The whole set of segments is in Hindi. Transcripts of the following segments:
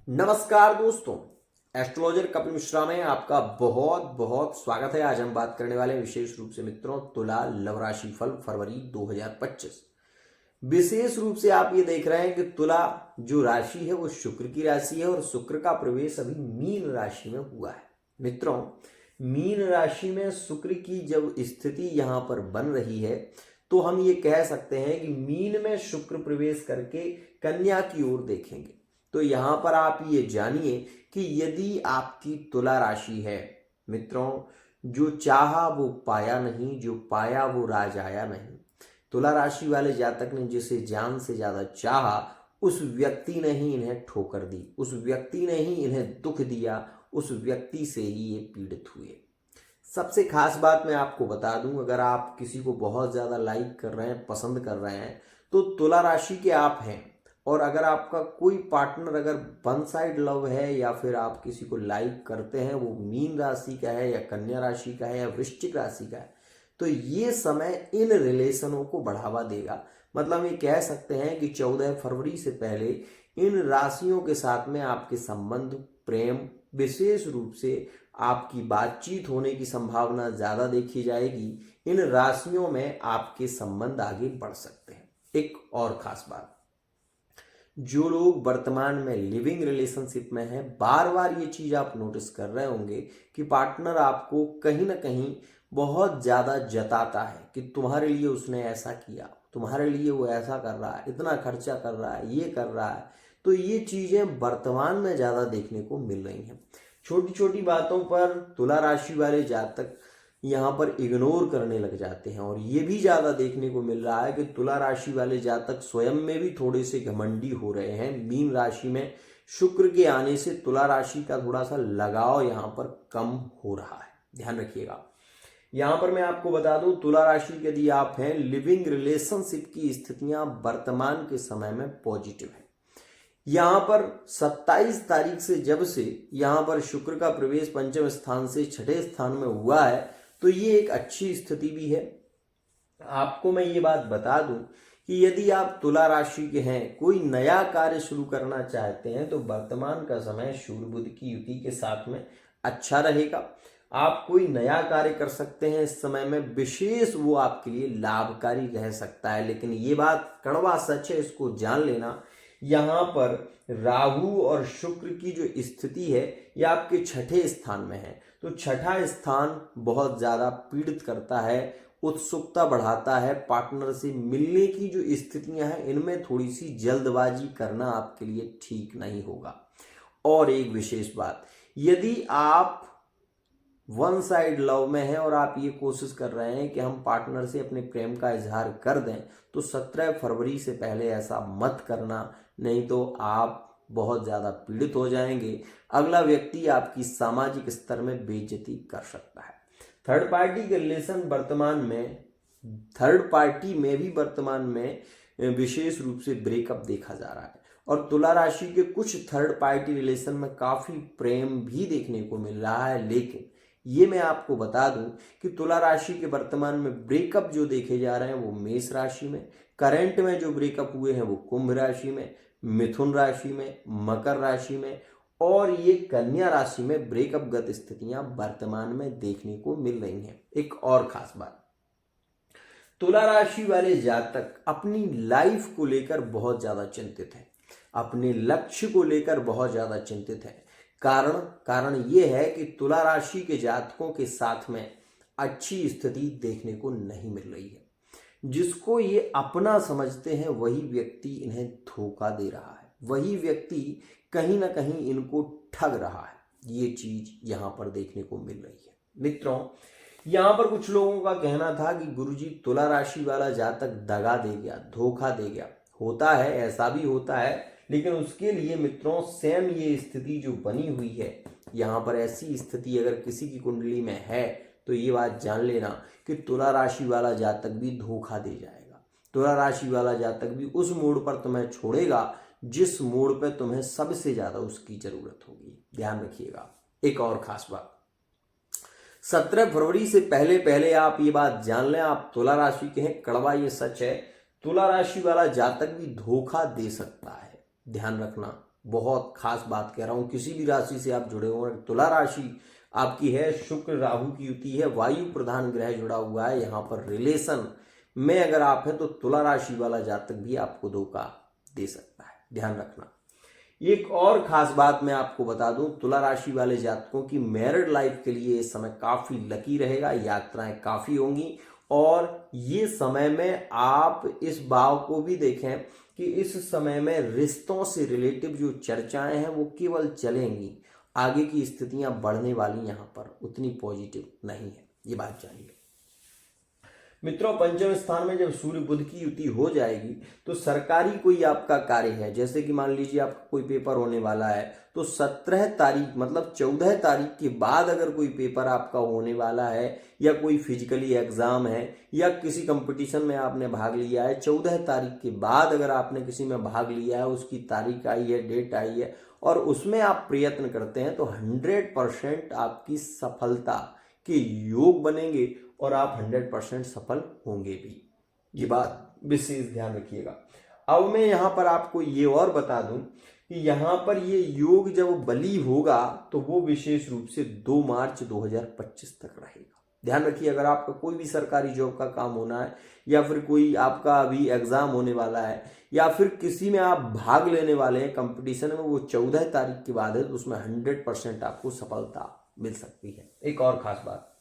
नमस्कार दोस्तों, एस्ट्रोलॉजर कपिल मिश्रा में आपका बहुत बहुत स्वागत है। आज हम बात करने वाले हैं विशेष रूप से मित्रों तुला लव राशि फल फरवरी 2025। विशेष रूप से आप ये देख रहे हैं कि तुला जो राशि है वो शुक्र की राशि है और शुक्र का प्रवेश अभी मीन राशि में हुआ है। मित्रों, मीन राशि में शुक्र की जब स्थिति यहाँ पर बन रही है तो हम ये कह सकते हैं कि मीन में शुक्र प्रवेश करके कन्या की ओर देखेंगे। तो यहां पर आप ये जानिए कि यदि आपकी तुला राशि है मित्रों, जो चाहा वो पाया नहीं, जो पाया वो राज आया नहीं। तुला राशि वाले जातक ने जिसे जान से ज्यादा चाहा उस व्यक्ति ने ही इन्हें ठोकर दी, उस व्यक्ति ने ही इन्हें दुख दिया, उस व्यक्ति से ही ये पीड़ित हुए। सबसे खास बात मैं आपको बता दूं, अगर आप किसी को बहुत ज्यादा लाइक कर रहे हैं, पसंद कर रहे हैं, तो तुला राशि के आप हैं। और अगर आपका कोई पार्टनर अगर वन साइड लव है या फिर आप किसी को लाइक करते हैं, वो मीन राशि का है या कन्या राशि का है या वृश्चिक राशि का है, तो ये समय इन रिलेशनों को बढ़ावा देगा। मतलब ये कह सकते हैं कि 14 फरवरी से पहले इन राशियों के साथ में आपके संबंध, प्रेम, विशेष रूप से आपकी बातचीत होने की संभावना ज्यादा देखी जाएगी। इन राशियों में आपके संबंध आगे बढ़ सकते हैं। एक और खास बात, जो लोग वर्तमान में लिविंग रिलेशनशिप में हैं, बार बार ये चीज आप नोटिस कर रहे होंगे कि पार्टनर आपको कहीं ना कहीं बहुत ज्यादा जताता है कि तुम्हारे लिए उसने ऐसा किया, तुम्हारे लिए वो ऐसा कर रहा है, इतना खर्चा कर रहा है, ये कर रहा है। तो ये चीजें वर्तमान में ज्यादा देखने को मिल रही हैं। छोटी छोटी बातों पर तुला राशि वाले जातक यहाँ पर इग्नोर करने लग जाते हैं। और ये भी ज्यादा देखने को मिल रहा है कि तुला राशि वाले जातक स्वयं में भी थोड़े से घमंडी हो रहे हैं। मीन राशि में शुक्र के आने से तुला राशि का थोड़ा सा लगाव यहाँ पर कम हो रहा है, ध्यान रखिएगा। यहाँ पर मैं आपको बता दूं, तुला राशि के यदि आप हैं, लिविंग रिलेशनशिप की स्थितियां वर्तमान के समय में पॉजिटिव है। यहाँ पर 27 तारीख से जब से यहाँ पर शुक्र का प्रवेश पंचम स्थान से छठे स्थान में हुआ है, तो ये एक अच्छी स्थिति भी है। आपको मैं ये बात बता दूं कि यदि आप तुला राशि के हैं, कोई नया कार्य शुरू करना चाहते हैं, तो वर्तमान का समय सूर्य बुध की युति के साथ में अच्छा रहेगा। आप कोई नया कार्य कर सकते हैं इस समय में, विशेष वो आपके लिए लाभकारी रह सकता है। लेकिन ये बात कड़वा सच है, इसको जान लेना। यहाँ पर राहु और शुक्र की जो स्थिति है ये आपके छठे स्थान में है, तो छठा स्थान बहुत ज्यादा पीड़ित करता है, उत्सुकता बढ़ाता है। पार्टनर से मिलने की जो स्थितियां हैं, इनमें थोड़ी सी जल्दबाजी करना आपके लिए ठीक नहीं होगा। और एक विशेष बात, यदि आप वन साइड लव में है और आप ये कोशिश कर रहे हैं कि हम पार्टनर से अपने प्रेम का इजहार कर दें, तो 17 फरवरी से पहले ऐसा मत करना, नहीं तो आप बहुत ज्यादा पीड़ित हो जाएंगे। अगला व्यक्ति आपकी सामाजिक स्तर में बेइज्जती कर सकता है। थर्ड पार्टी के रिलेशन वर्तमान में, थर्ड पार्टी में भी वर्तमान में विशेष रूप से ब्रेकअप देखा जा रहा है। और तुला राशि के कुछ थर्ड पार्टी रिलेशन में काफी प्रेम भी देखने को मिल रहा है। लेकिन ये मैं आपको बता दूं कि तुला राशि के वर्तमान में ब्रेकअप जो देखे जा रहे हैं वो मेष राशि में, करंट में जो ब्रेकअप हुए हैं वो कुंभ राशि में, मिथुन राशि में, मकर राशि में और ये कन्या राशि में ब्रेकअप गत स्थितियां वर्तमान में देखने को मिल रही हैं। एक और खास बात, तुला राशि वाले जातक अपनी लाइफ को लेकर बहुत ज्यादा चिंतित हैं, अपने लक्ष्य को लेकर बहुत ज्यादा चिंतित हैं। कारण ये है कि तुला राशि के जातकों के साथ में अच्छी स्थिति देखने को नहीं मिल रही है। जिसको ये अपना समझते हैं वही व्यक्ति इन्हें धोखा दे रहा है, वही व्यक्ति कहीं ना कहीं इनको ठग रहा है। ये चीज यहां पर देखने को मिल रही है। मित्रों, यहां पर कुछ लोगों का कहना था कि गुरुजी तुला राशि वाला जातक दगा दे गया, धोखा दे गया। होता है, ऐसा भी होता है, लेकिन उसके लिए मित्रों सेम ये स्थिति जो बनी हुई है, यहाँ पर ऐसी स्थिति अगर किसी की कुंडली में है तो ये बात जान लेना कि तुला राशि वाला जातक भी धोखा दे जाएगा। तुला राशि वाला जातक भी उस मोड़ पर तुम्हें छोड़ेगा जिस मोड़ पर तुम्हें सबसे ज्यादा उसकी जरूरत होगी, ध्यान रखिएगा। एक और खास बात, 17 फरवरी से पहले पहले आप ये बात जान लें, आप तुला राशि के हैं, कड़वा ये सच है, तुला राशि वाला जातक भी धोखा दे सकता है, ध्यान रखना। बहुत खास बात कह रहा हूं, किसी भी राशि से आप जुड़े हो, तुला राशि आपकी है, शुक्र राहु की युति है, वायु प्रधान ग्रह जुड़ा हुआ है, यहाँ पर रिलेशन में अगर आप हैं तो तुला राशि वाला जातक भी आपको धोखा दे सकता है, ध्यान रखना। एक और खास बात मैं आपको बता दूं, तुला राशि वाले जातकों की मैरिड लाइफ के लिए इस समय काफी लकी रहेगा, यात्राएं काफी होंगी, और ये समय में आप इस भाव को भी देखें कि इस समय में रिश्तों से रिलेटिव जो चर्चाएं हैं वो केवल चलेंगी, आगे की स्थितियां बढ़ने वाली यहाँ पर उतनी पॉजिटिव नहीं है, ये बात जानिए। मित्रों, पंचम स्थान में जब सूर्य बुध की युति हो जाएगी तो सरकारी कोई आपका कार्य है, जैसे कि मान लीजिए आपका कोई पेपर होने वाला है, तो 17 तारीख मतलब 14 तारीख के बाद अगर कोई पेपर आपका होने वाला है, या कोई फिजिकली एग्जाम है, या किसी कंपटीशन में आपने भाग लिया है, 14 तारीख के बाद अगर आपने किसी में भाग लिया है, उसकी तारीख आई है, डेट आई है, और उसमें आप प्रयत्न करते हैं, तो 100% आपकी सफलता के योग बनेंगे और आप 100% सफल होंगे भी, ये बात विशेष ध्यान रखिएगा। अब मैं यहाँ पर आपको ये और बता दूं कि यहाँ पर ये योग जब बली होगा तो वो विशेष रूप से 2 मार्च 2025 तक रहेगा। ध्यान रखिए, अगर आपका कोई भी सरकारी जॉब का काम होना है, या फिर कोई आपका अभी एग्जाम होने वाला है, या फिर किसी में आप भाग लेने वाले हैं कंपटीशन में, वो 14 तारीख के बाद है, तो उसमें 100% आपको सफलता मिल सकती है। एक और खास बात,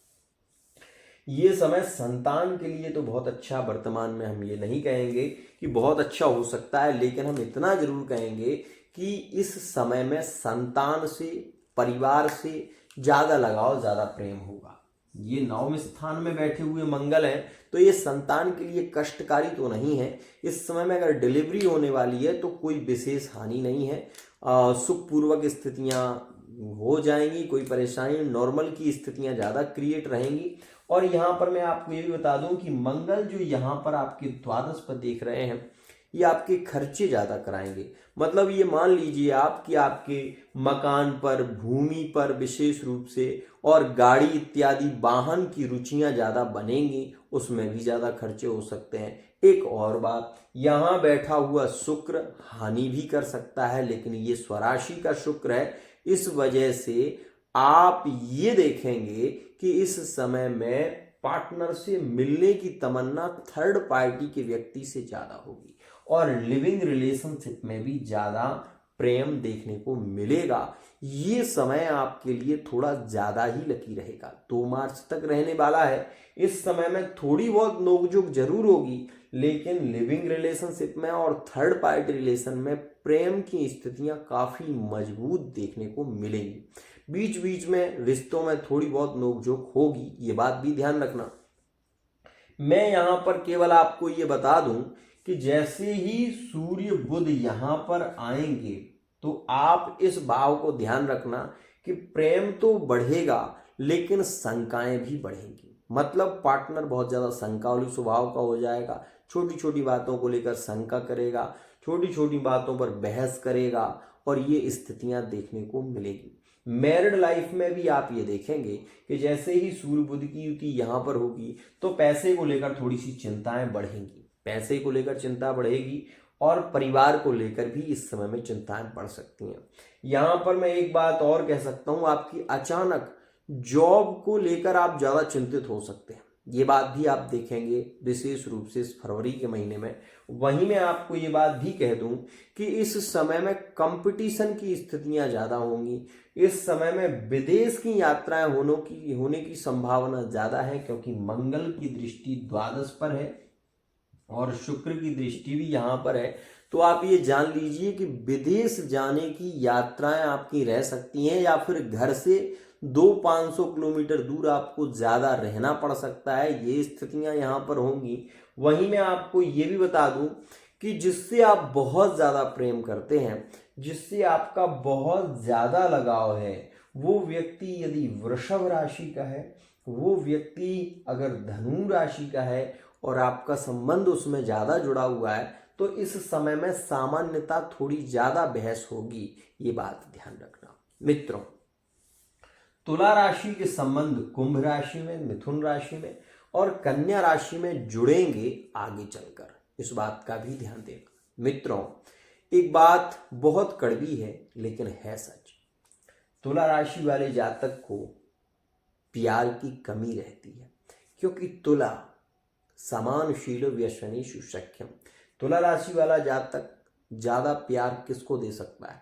ये समय संतान के लिए तो बहुत अच्छा, वर्तमान में हम ये नहीं कहेंगे कि बहुत अच्छा हो सकता है, लेकिन हम इतना जरूर कहेंगे कि इस समय में संतान से, परिवार से ज्यादा लगाव, ज्यादा प्रेम होगा। ये 9वें स्थान में बैठे हुए मंगल हैं, तो ये संतान के लिए कष्टकारी तो नहीं है। इस समय में अगर डिलीवरी होने वाली है तो कोई विशेष हानि नहीं है, सुखपूर्वक स्थितियां हो जाएंगी, कोई परेशानी, नॉर्मल की स्थितियां ज्यादा क्रिएट रहेंगी। और यहाँ पर मैं आपको ये भी बता दूं कि मंगल जो यहाँ पर आपके द्वादश पर देख रहे हैं, ये आपके खर्चे ज्यादा कराएंगे। मतलब ये मान लीजिए आप कि आपके मकान पर, भूमि पर विशेष रूप से, और गाड़ी इत्यादि वाहन की रुचियां ज्यादा बनेंगी, उसमें भी ज्यादा खर्चे हो सकते हैं। एक और बात, यहाँ बैठा हुआ शुक्र हानि भी कर सकता है, लेकिन ये स्वराशि का शुक्र है, इस वजह से आप ये देखेंगे कि इस समय में पार्टनर से मिलने की तमन्ना थर्ड पार्टी के व्यक्ति से ज्यादा होगी, और लिविंग रिलेशनशिप में भी ज्यादा प्रेम देखने को मिलेगा। ये समय आपके लिए थोड़ा ज्यादा ही लकी रहेगा, 2 मार्च तक रहने वाला है। इस समय में थोड़ी बहुत नोकझोंक जरूर होगी, लेकिन लिविंग रिलेशनशिप में और थर्ड पार्टी रिलेशन में प्रेम की स्थितियां काफी मजबूत देखने को मिलेंगी। बीच बीच में रिश्तों में थोड़ी बहुत नोकझोंक होगी, ये बात भी ध्यान रखना। मैं यहां पर केवल आपको ये बता दूं कि जैसे ही सूर्य बुध यहां पर आएंगे तो आप इस भाव को ध्यान रखना कि प्रेम तो बढ़ेगा, लेकिन शंकाएं भी बढ़ेंगी। मतलब पार्टनर बहुत ज्यादा शंका वाली स्वभाव का हो जाएगा, छोटी छोटी बातों को लेकर शंका करेगा, छोटी छोटी बातों पर बहस करेगा, और ये स्थितियां देखने को मिलेगी। मैरिड लाइफ में भी आप ये देखेंगे कि जैसे ही सूर्य बुध की युति यहां पर होगी तो पैसे को लेकर थोड़ी सी चिंताएं बढ़ेंगी, पैसे को लेकर चिंता बढ़ेगी, और परिवार को लेकर भी इस समय में चिंताएं बढ़ सकती हैं। यहां पर मैं एक बात और कह सकता हूं, आपकी अचानक जॉब को लेकर आप ज्यादा चिंतित हो सकते हैं, ये बात भी आप देखेंगे विशेष रूप से इस फरवरी के महीने में। वहीं मैं आपको ये बात भी कह दूं कि इस समय में कंपटीशन की स्थितियां ज्यादा होंगी, इस समय में विदेश की यात्राएं होने की संभावना ज्यादा है, क्योंकि मंगल की दृष्टि द्वादश पर है और शुक्र की दृष्टि भी यहां पर है। तो आप ये जान लीजिए कि विदेश जाने की यात्राएं आपकी रह सकती हैं, या फिर घर से 200-500 किलोमीटर दूर आपको ज्यादा रहना पड़ सकता है, ये स्थितियां यहां पर होंगी। वहीं मैं आपको ये भी बता दूं कि जिससे आप बहुत ज्यादा प्रेम करते हैं, जिससे आपका बहुत ज्यादा लगाव है, वो व्यक्ति यदि वृषभ राशि का है, वो व्यक्ति अगर धनु राशि का है और आपका संबंध उसमें ज्यादा जुड़ा हुआ है, तो इस समय में सामान्यता थोड़ी ज्यादा बहस होगी, ये बात ध्यान रखना। मित्रों, तुला राशि के संबंध कुंभ राशि में, मिथुन राशि में और कन्या राशि में जुड़ेंगे आगे चलकर, इस बात का भी ध्यान देना। मित्रों, एक बात बहुत कड़वी है लेकिन है सच, तुला राशि वाले जातक को प्यार की कमी रहती है, क्योंकि तुला समानशील व्यसनेषु सख्यम। तुला राशि वाला जातक ज्यादा प्यार किसको दे सकता है?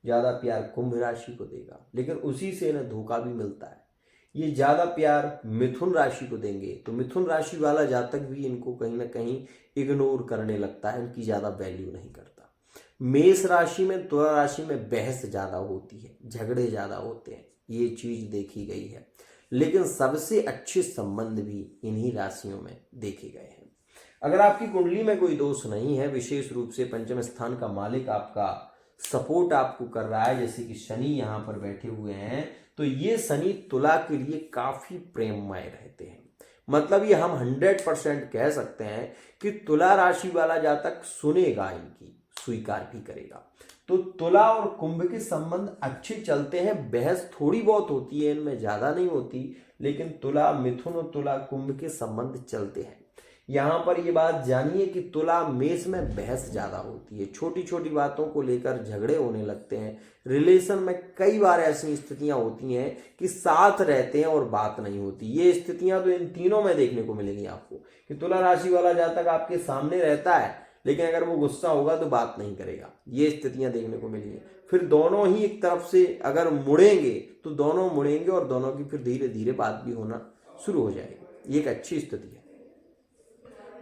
ज्यादा प्यार कुंभ राशि को देगा, लेकिन उसी से इन्हें धोखा भी मिलता है। ये ज्यादा प्यार मिथुन राशि को देंगे तो मिथुन राशि वाला जातक भी इनको कहीं ना कहीं इग्नोर करने लगता है, इनकी ज्यादा वैल्यू नहीं करता। मेष राशि में, तुला राशि में बहस ज्यादा होती है, झगड़े ज्यादा होते हैं, ये चीज देखी गई है, लेकिन सबसे अच्छे संबंध भी इन्हीं राशियों में देखे गए हैं। अगर आपकी कुंडली में कोई दोष नहीं है, विशेष रूप से पंचम स्थान का मालिक आपका सपोर्ट आपको कर रहा है, जैसे कि शनि यहाँ पर बैठे हुए हैं, तो ये शनि तुला के लिए काफी प्रेममय रहते हैं। मतलब ये हम 100% कह सकते हैं कि तुला राशि वाला जातक सुनेगा, इनकी स्वीकार भी करेगा। तो तुला और कुंभ के संबंध अच्छे चलते हैं, बहस थोड़ी बहुत होती है, इनमें ज्यादा नहीं होती, लेकिन तुला मिथुन और तुला कुंभ के संबंध चलते हैं। यहाँ पर ये बात जानिए कि तुला मेष में बहस ज्यादा होती है, छोटी छोटी बातों को लेकर झगड़े होने लगते हैं। रिलेशन में कई बार ऐसी स्थितियां होती हैं कि साथ रहते हैं और बात नहीं होती। ये स्थितियां तो इन तीनों में देखने को मिलेंगी आपको कि तुला राशि वाला जातक आपके सामने रहता है, लेकिन अगर वो गुस्सा होगा तो बात नहीं करेगा। ये स्थितियां देखने को मिलेंगी। फिर दोनों ही एक तरफ से अगर मुड़ेंगे तो दोनों मुड़ेंगे और दोनों की फिर धीरे धीरे बात भी होना शुरू हो जाएगी। ये एक अच्छी स्थिति है।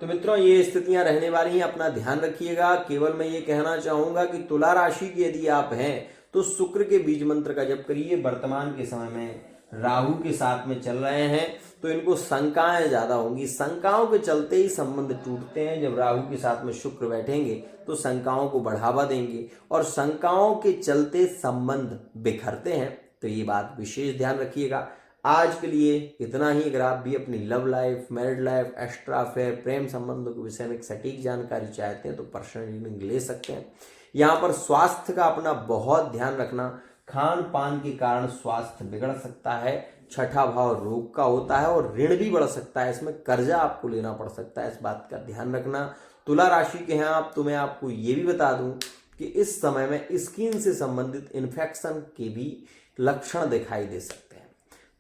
तो मित्रों, ये स्थितियां रहने वाली हैं, अपना ध्यान रखिएगा। केवल मैं ये कहना चाहूंगा कि तुला राशि की यदि आप हैं तो शुक्र के बीज मंत्र का जप करिए। वर्तमान के समय में राहु के साथ में चल रहे हैं तो इनको शंकाएं ज्यादा होंगी, शंकाओं के चलते ही संबंध टूटते हैं। जब राहु के साथ में शुक्र बैठेंगे तो शंकाओं को बढ़ावा देंगे और शंकाओं के चलते संबंध बिखरते हैं। तो ये बात विशेष ध्यान रखिएगा। आज के लिए इतना ही। अगर आप भी अपनी love life, married life, extra affair, प्रेम संबंधों के विषय में सटीक जानकारी चाहते हैं तो पर्सनल रीडिंग ले सकते हैं। यहाँ पर स्वास्थ्य का अपना बहुत ध्यान रखना, खान पान के कारण स्वास्थ्य बिगड़ सकता है। छठा भाव रोग का होता है और ऋण भी बढ़ सकता है, इसमें कर्जा आपको लेना पड़ सकता है, इस बात का ध्यान रखना। तुला राशि के हैं आप तो मैं आपको ये भी बता दूं कि इस समय में स्किन से संबंधित इन्फेक्शन के भी लक्षण दिखाई दे सकते हैं।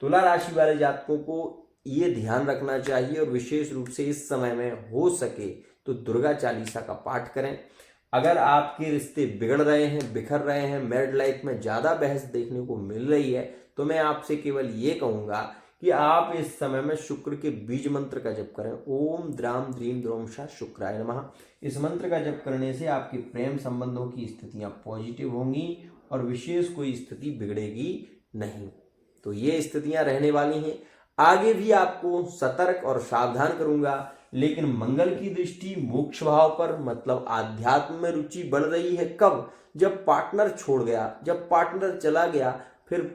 तुला राशि वाले जातकों को ये ध्यान रखना चाहिए और विशेष रूप से इस समय में हो सके तो दुर्गा चालीसा का पाठ करें। अगर आपके रिश्ते बिगड़ रहे हैं, बिखर रहे हैं, मैरिड लाइफ में ज्यादा बहस देखने को मिल रही है, तो मैं आपसे केवल ये कहूंगा कि आप इस समय में शुक्र के बीज मंत्र का जप करें। ओम द्राम द्रीम द्रोमशा शुक्राय नमः। इस मंत्र का जप करने से आपके प्रेम संबंधों की स्थितियां पॉजिटिव होंगी और विशेष कोई स्थिति बिगड़ेगी नहीं। तो ये स्थितियां रहने वाली हैं। आगे भी आपको सतर्क और सावधान करूंगा, लेकिन मंगल की दृष्टि मोक्ष भाव पर, मतलब आध्यात्म में रुचि बढ़ रही है। कब? जब पार्टनर छोड़ गया, जब पार्टनर चला गया, फिर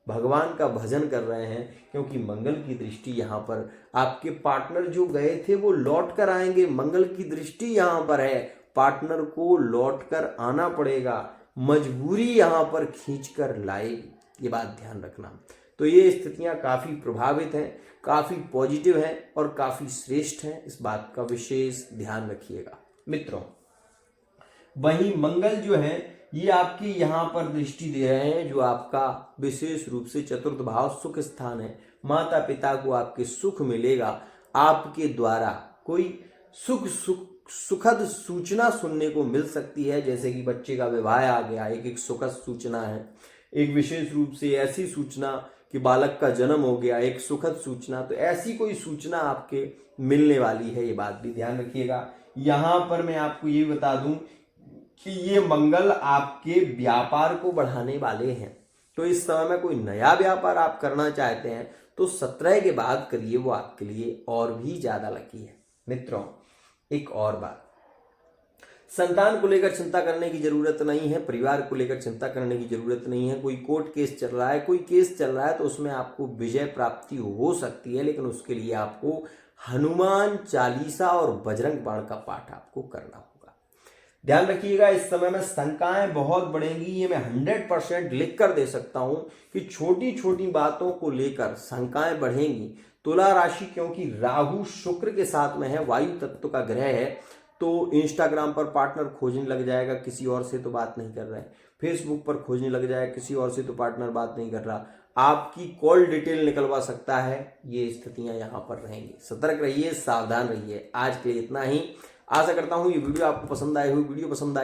भगवान का भजन कर रहे हैं, क्योंकि मंगल की दृष्टि यहाँ पर आपके पार्टनर जो गए थे वो लौट कर आएंगे। मंगल की दृष्टि यहाँ पर है, पार्टनर को लौट कर आना पड़ेगा, मजबूरी यहाँ पर खींच कर लाएगी। ये बात ध्यान रखना। तो ये स्थितियां काफी प्रभावित हैं, काफी पॉजिटिव हैं और काफी श्रेष्ठ हैं, इस बात का विशेष ध्यान रखिएगा मित्रों। वहीं मंगल जो है ये आपकी यहाँ पर दृष्टि दे रहे हैं, जो आपका विशेष रूप से चतुर्थ भाव सुख स्थान है। माता पिता को आपके सुख मिलेगा, आपके द्वारा कोई सुखद सूचना सुनने को मिल सकती है, जैसे कि बच्चे का विवाह आ गया, एक सुखद सूचना है। एक विशेष रूप से ऐसी सूचना कि बालक का जन्म हो गया, एक सुखद सूचना। तो ऐसी कोई सूचना आपके मिलने वाली है, ये बात भी ध्यान रखिएगा। यहाँ पर मैं आपको ये बता दूं कि ये मंगल आपके व्यापार को बढ़ाने वाले हैं। तो इस समय में कोई नया व्यापार आप करना चाहते हैं तो 17 के बाद करिए, वो आपके लिए और भी ज्यादा लकी है मित्रों। एक और बात, संतान को लेकर चिंता करने की जरूरत नहीं है, परिवार को लेकर चिंता करने की जरूरत नहीं है। कोई कोर्ट केस चल रहा है, कोई केस चल रहा है तो उसमें आपको विजय प्राप्ति हो सकती है, लेकिन उसके लिए आपको हनुमान चालीसा और बजरंग बाण का पाठ आपको करना होगा। ध्यान रखिएगा, इस समय में शंकाएं बहुत बढ़ेंगी। ये मैं 100% लिख कर दे सकता हूं कि छोटी छोटी बातों को लेकर शंकाएं बढ़ेंगी। तुला राशि क्योंकि राहु शुक्र के साथ में है, वायु तत्व का ग्रह है, तो इंस्टाग्राम पर पार्टनर खोजने लग जाएगा, किसी और से तो बात नहीं कर रहा है। फेसबुक पर खोजने लग जाएगा, किसी और से तो पार्टनर बात नहीं कर रहा। आपकी कॉल डिटेल निकलवा सकता है। ये स्थितियां यहां पर रहेंगी। सतर्क रहिए, सावधान रहिए। आज के लिए इतना ही। आशा करता हूं ये वीडियो आपको पसंद आई हो। वीडियो पसंद आई